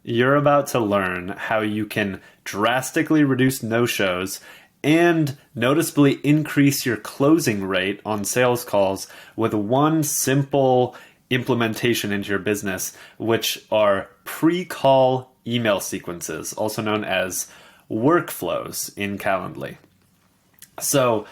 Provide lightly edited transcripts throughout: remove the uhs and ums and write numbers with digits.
You're about to learn how you can drastically reduce no-shows and noticeably increase your closing rate on sales calls with one simple implementation into your business, which are pre-call email sequences, also known as workflows in Calendly. So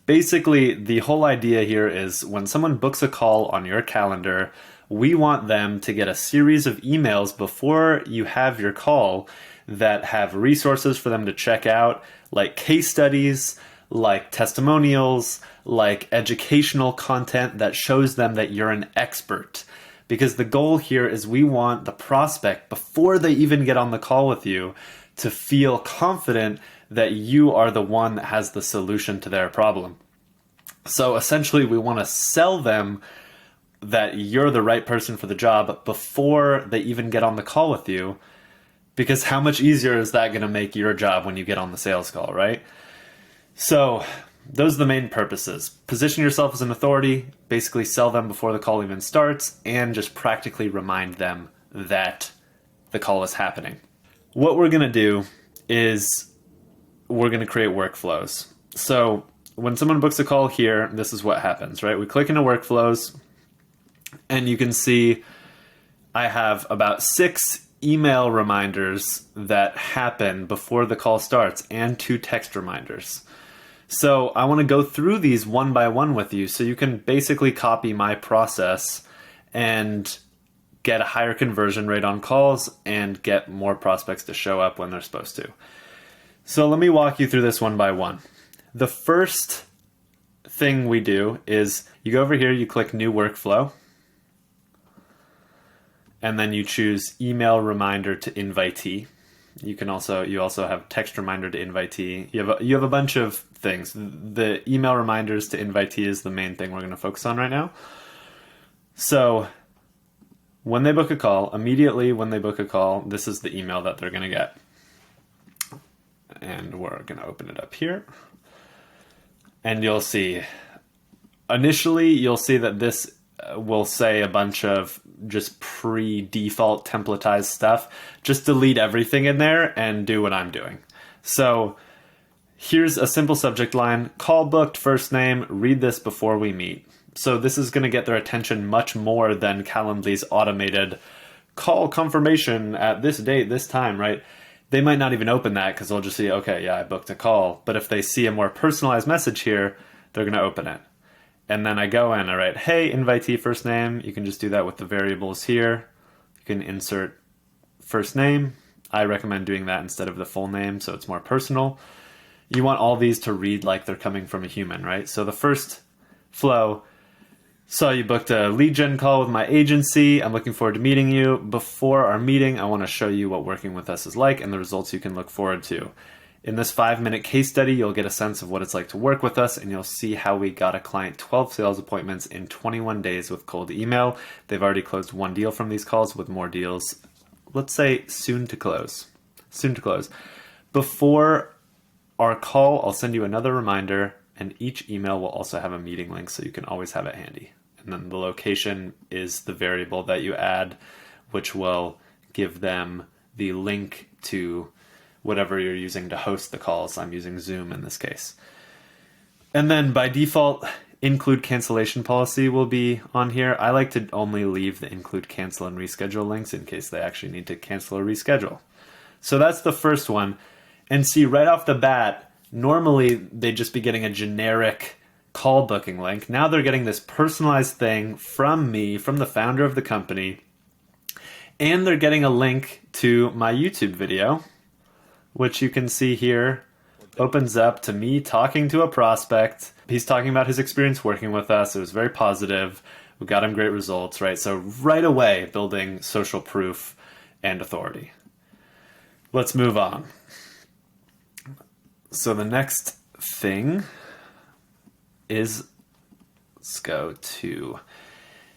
basically, the whole idea here is when someone books a call on your calendar, we want them to get a series of emails before you have your call that have resources for them to check out, like case studies, like testimonials, like educational content that shows them that you're an expert. Because the goal here is we want the prospect, before they even get on the call with you, to feel confident that you are the one that has the solution to their problem. So essentially, we want to sell them that you're the right person for the job before they even get on the call with you. Because how much easier is that going to make your job when you get on the sales call, right? So those are the main purposes. Position yourself as an authority, basically sell them before the call even starts, and just practically remind them that the call is happening. What we're going to do is we're going to create workflows. So when someone books a call here, this is what happens, right? We click into workflows, and you can see I have about 6 email reminders that happen before the call starts and 2 text reminders. So I want to go through these one by one with you so you can basically copy my process and get a higher conversion rate on calls and get more prospects to show up when they're supposed to. So let me walk you through this one by one. The first thing we do is you go over here, you click New Workflow, and then you choose Email Reminder to Invitee. You also have Text Reminder to Invitee. You have a bunch of things. The email reminders to Invitee is the main thing we're going to focus on right now. So when they book a call, immediately when they book a call, this is the email that they're going to get. And we're going to open it up here. And you'll see, initially you'll see that this will say a bunch of just pre-default templatized stuff. Just delete everything in there and do what I'm doing. So here's a simple subject line: call booked, first name, read this before we meet. So this is going to get their attention much more than Calendly's automated call confirmation at this date, this time, right? They might not even open that because they'll just see, okay, yeah, I booked a call. But if they see a more personalized message here, they're going to open it. And then I go in, I write, hey, invitee first name. You can just do that with the variables here. You can insert first name. I recommend doing that instead of the full name, so it's more personal. You want all these to read like they're coming from a human, right? So the first flow: so you booked a lead gen call with my agency. I'm looking forward to meeting you. Before our meeting, I want to show you what working with us is like and the results you can look forward to. In this 5-minute case study, you'll get a sense of what it's like to work with us, and you'll see how we got a client 12 sales appointments in 21 days with cold email. They've already closed 1 deal from these calls, with more deals, let's say, soon to close. Soon to close. Before our call, I'll send you another reminder, and each email will also have a meeting link, so you can always have it handy. And then the location is the variable that you add, which will give them the link to whatever you're using to host the calls. I'm using Zoom in this case. And then by default, include cancellation policy will be on here. I like to only leave the include cancel and reschedule links in case they actually need to cancel or reschedule. So that's the first one. And see, right off the bat, normally they'd just be getting a generic call booking link. Now they're getting this personalized thing from me, from the founder of the company, and they're getting a link to my YouTube video, which you can see here opens up to me talking to a prospect. He's talking about his experience working with us. It was very positive. We got him great results, right? So right away, building social proof and authority. Let's move on. So the next thing is, let's go to,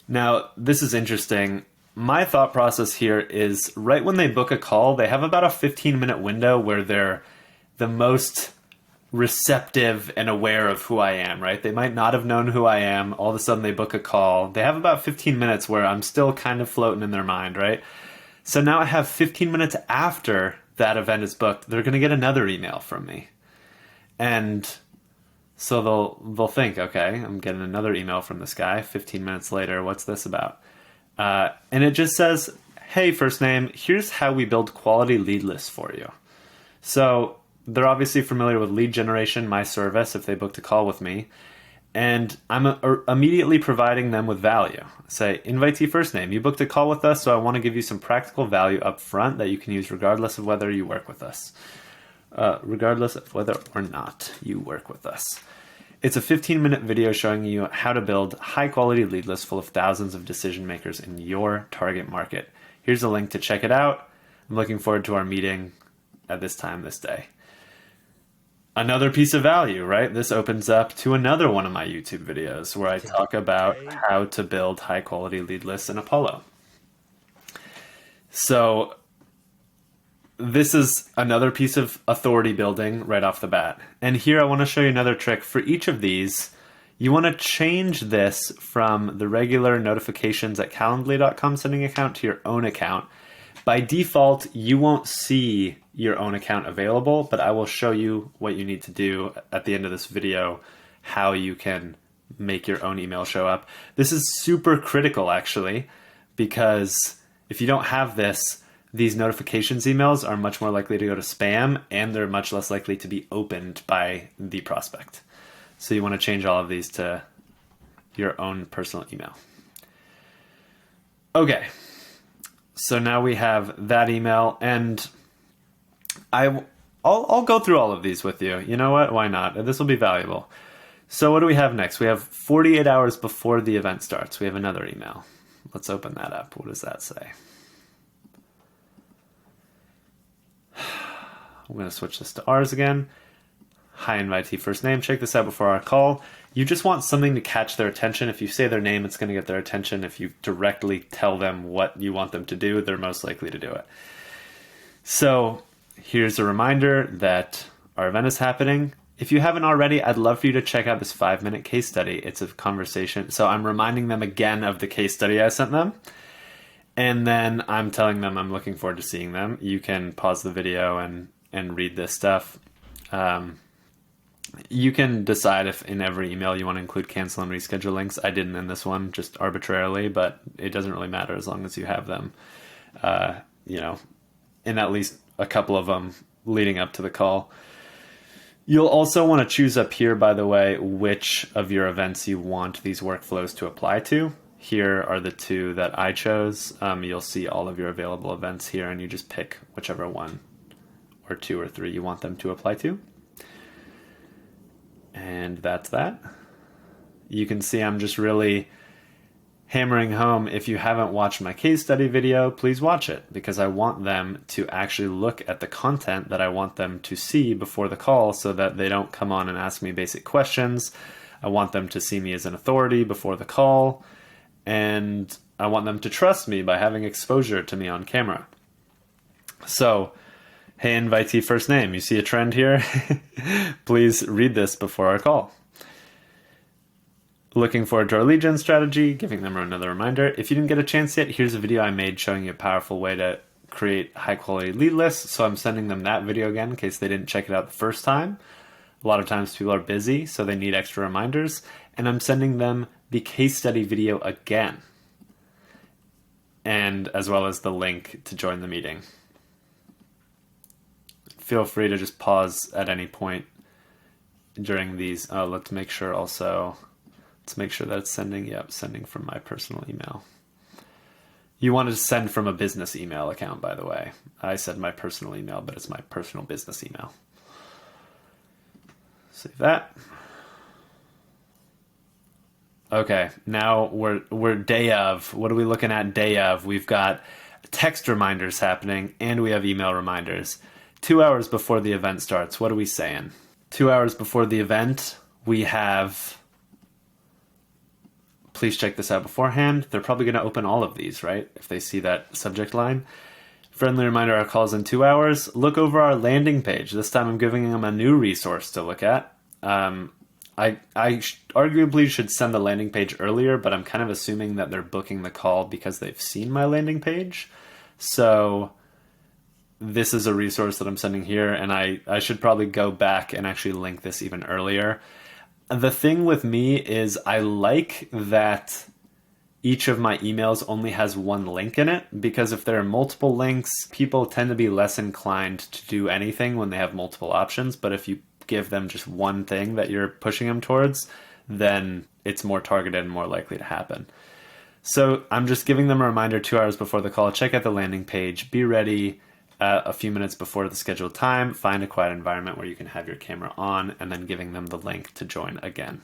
now this is interesting. My thought process here is right when they book a call, they have about a 15-minute window where they're the most receptive and aware of who I am, right? They might not have known who I am. All of a sudden they book a call. They have about 15 minutes where I'm still kind of floating in their mind, right? So now I have 15 minutes after that event is booked, they're going to get another email from me. And so they'll think, okay, I'm getting another email from this guy 15 minutes later. What's this about? And it just says, hey, first name, here's how we build quality lead lists for you. So they're obviously familiar with lead generation, my service, if they booked a call with me. And I'm immediately providing them with value. Say, invitee first name, you booked a call with us, so I want to give you some practical value up front that you can use regardless of whether you work with us. Regardless of whether or not you work with us. It's a 15-minute video showing you how to build high-quality lead lists full of thousands of decision makers in your target market. Here's a link to check it out. I'm looking forward to our meeting at this time this day. Another piece of value, right? This opens up to another one of my YouTube videos where I talk about how to build high-quality lead lists in Apollo. So this is another piece of authority building right off the bat. And here I want to show you another trick. For each of these, you want to change this from the regular notifications at calendly.com sending account to your own account. By default, you won't see your own account available, but I will show you what you need to do at the end of this video, how you can make your own email show up. This is super critical, actually, because if you don't have this, these notifications emails are much more likely to go to spam, and they're much less likely to be opened by the prospect. So you want to change all of these to your own personal email. Okay, so now we have that email, and I'll go through all of these with you. You know what? Why not? This will be valuable. So what do we have next? We have 48 hours before the event starts. We have another email. Let's open that up. What does that say? I'm going to switch this to ours again. Hi, invitee first name. Check this out before our call. You just want something to catch their attention. If you say their name, it's going to get their attention. If you directly tell them what you want them to do, they're most likely to do it. So here's a reminder that our event is happening. If you haven't already, I'd love for you to check out this 5-minute case study. It's a conversation. So I'm reminding them again of the case study I sent them. And then I'm telling them I'm looking forward to seeing them. You can pause the video and read this stuff. You can decide if in every email you want to include cancel and reschedule links. I didn't in this one, just arbitrarily, but it doesn't really matter as long as you have them, in at least a couple of them leading up to the call. You'll also want to choose up here, by the way, which of your events you want these workflows to apply to. Here are the two that I chose. You'll see all of your available events here, and you just pick whichever one or two or three you want them to apply to. And that's that. You can see I'm just really hammering home, if you haven't watched my case study video, please watch it, because I want them to actually look at the content that I want them to see before the call so that they don't come on and ask me basic questions. I want them to see me as an authority before the call, and I want them to trust me by having exposure to me on camera. So, hey, invitee first name, you see a trend here? Please read this before our call. Looking forward to our lead gen strategy, giving them another reminder. If you didn't get a chance yet, here's a video I made showing you a powerful way to create high quality lead lists. So I'm sending them that video again in case they didn't check it out the first time. A lot of times people are busy, so they need extra reminders. And I'm sending them the case study video again, and as well as the link to join the meeting. Feel free to just pause at any point during these. Let's make sure that it's sending. Yep, sending from my personal email. You want to send from a business email account, by the way. I said my personal email, but it's my personal business email. Save that. Okay, now we're day of. What are we looking at day of? We've got text reminders happening, and we have email reminders. 2 hours before the event starts, what are we saying? 2 hours before the event, we have, please check this out beforehand. They're probably going to open all of these, right? If they see that subject line. Friendly reminder, our call's in 2 hours. Look over our landing page. This time I'm giving them a new resource to look at. I arguably should send the landing page earlier, but I'm kind of assuming that they're booking the call because they've seen my landing page. So this is a resource that I'm sending here, and I should probably go back and actually link this even earlier. The thing with me is I like that each of my emails only has one link in it, because if there are multiple links, people tend to be less inclined to do anything when they have multiple options. But if you give them just one thing that you're pushing them towards, then it's more targeted and more likely to happen. So I'm just giving them a reminder 2 hours before the call, check out the landing page, be ready a few minutes before the scheduled time, find a quiet environment where you can have your camera on, and then giving them the link to join again.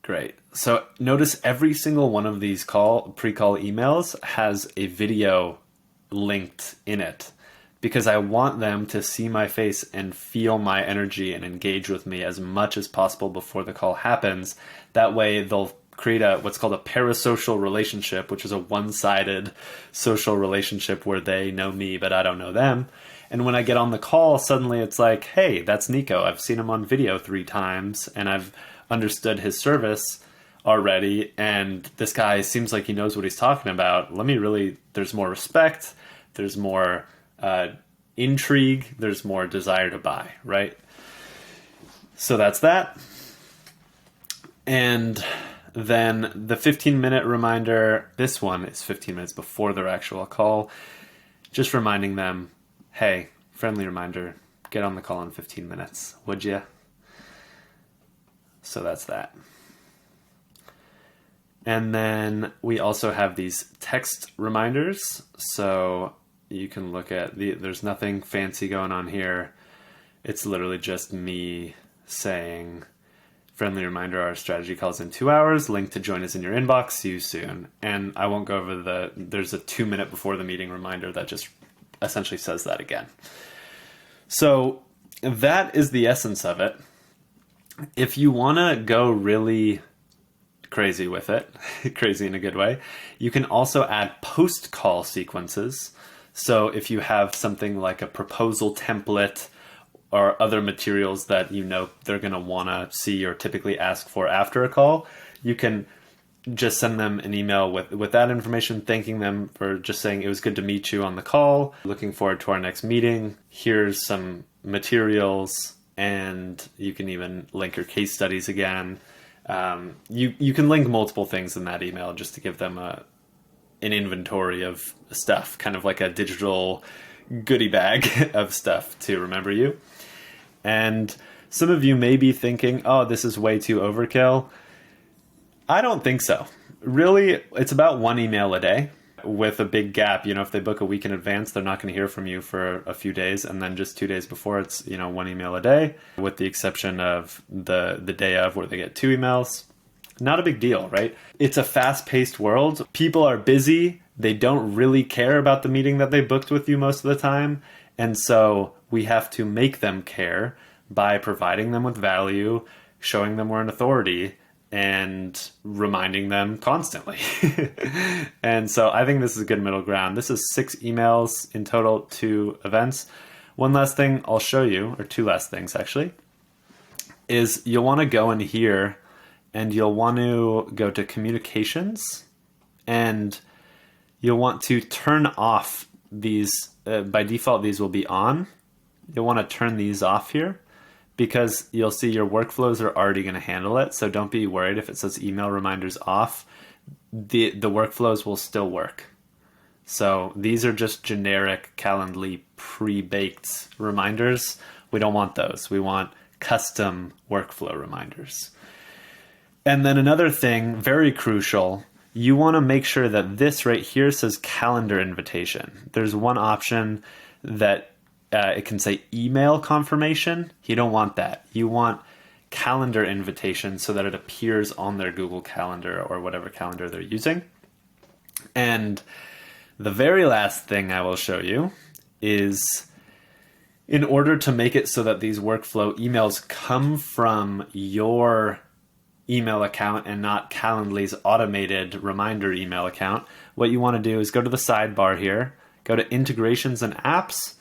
Great. So notice every single one of these pre-call emails has a video linked in it, because I want them to see my face and feel my energy and engage with me as much as possible before the call happens. That way they'll create what's called a parasocial relationship, which is a one-sided social relationship where they know me, but I don't know them. And when I get on the call, suddenly it's like, hey, that's Nico. I've seen him on video 3 times and I've understood his service already. And this guy seems like he knows what he's talking about. There's more respect. There's more intrigue. There's more desire to buy, right? So that's that. And then the 15-minute reminder, this one is 15 minutes before their actual call. Just reminding them, hey, friendly reminder, get on the call in 15 minutes, would you? So that's that. And then we also have these text reminders. So you can look at there's nothing fancy going on here. It's literally just me saying, friendly reminder, our strategy calls in 2 hours. Link to join us in your inbox. See you soon. And I won't go over there's a 2 minute before the meeting reminder that just essentially says that again. So that is the essence of it. If you want to go really crazy with it, crazy in a good way, you can also add post-call sequences. So if you have something like a proposal template or other materials that you know they're going to want to see or typically ask for after a call, you can just send them an email with that information, thanking them for just saying it was good to meet you on the call. Looking forward to our next meeting. Here's some materials, and you can even link your case studies again. You can link multiple things in that email just to give them an inventory of stuff, kind of like a digital goodie bag of stuff to remember you. And some of you may be thinking, oh, this is way too overkill. I don't think so. Really, it's about 1 email a day with a big gap. If they book a week in advance, they're not going to hear from you for a few days. And then just 2 days before, it's 1 email a day, with the exception of the day of where they get 2 emails. Not a big deal, right? It's a fast-paced world. People are busy. They don't really care about the meeting that they booked with you most of the time. And so we have to make them care by providing them with value, showing them we're an authority, and reminding them constantly. And so I think this is a good middle ground. This is 6 emails in total, 2 events. One last thing I'll show you, or 2 last things actually, is you'll want to go in here and you'll want to go to communications, and you'll want to turn off these. By default, these will be on. You'll want to turn these off here, because you'll see your workflows are already going to handle it. So don't be worried if it says email reminders off. The workflows will still work. So these are just generic Calendly pre-baked reminders. We don't want those. We want custom workflow reminders. And then another thing, very crucial, you want to make sure that this right here says calendar invitation. There's one option that it can say email confirmation. You don't want that. You want calendar invitation so that it appears on their Google Calendar or whatever calendar they're using. And the very last thing I will show you is, in order to make it so that these workflow emails come from your email account and not Calendly's automated reminder email account, what you want to do is go to the sidebar here, go to integrations and apps,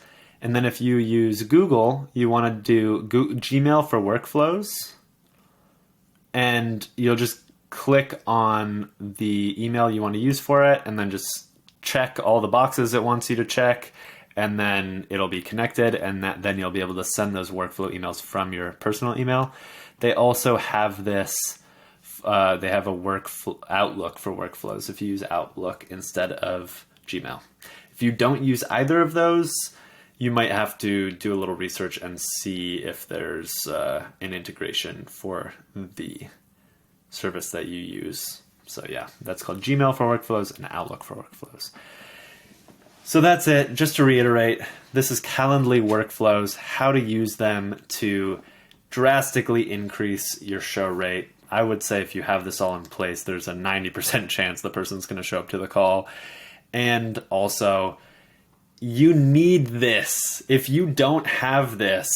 and then if you use Google, you want to do Gmail for workflows, and you'll just click on the email you want to use for it, and then just check all the boxes it wants you to check, and then it'll be connected, and then you'll be able to send those workflow emails from your personal email. They also have this, they have a Outlook for workflows if you use Outlook instead of Gmail. If you don't use either of those, you might have to do a little research and see if there's an integration for the service that you use. So yeah, that's called Gmail for workflows and Outlook for workflows. So that's it. Just to reiterate, this is Calendly Workflows, how to use them to drastically increase your show rate. I would say if you have this all in place, there's a 90% chance the person's going to show up to the call. And also, you need this. If you don't have this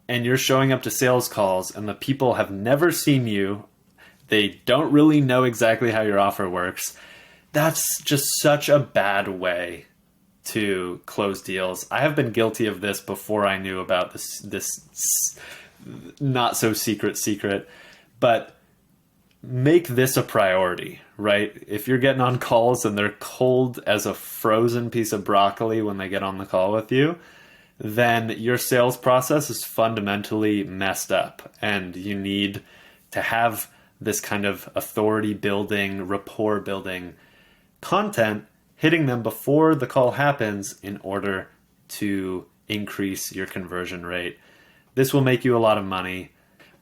and you're showing up to sales calls and the people have never seen you, they don't really know exactly how your offer works, that's just such a bad way to close deals. I have been guilty of this before I knew about this not so secret, but make this a priority, right? If you're getting on calls and they're cold as a frozen piece of broccoli when they get on the call with you, then your sales process is fundamentally messed up, and you need to have this kind of authority building, rapport building content hitting them before the call happens in order to increase your conversion rate. This will make you a lot of money.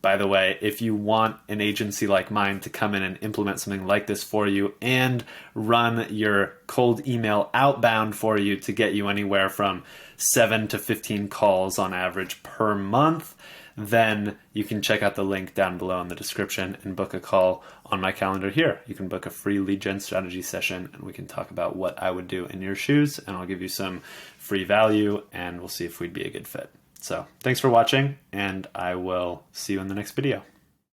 By the way, if you want an agency like mine to come in and implement something like this for you and run your cold email outbound for you to get you anywhere from 7 to 15 calls on average per month, then you can check out the link down below in the description and book a call on my calendar here. You can book a free lead gen strategy session and we can talk about what I would do in your shoes, and I'll give you some free value and we'll see if we'd be a good fit. So thanks for watching, and I will see you in the next video.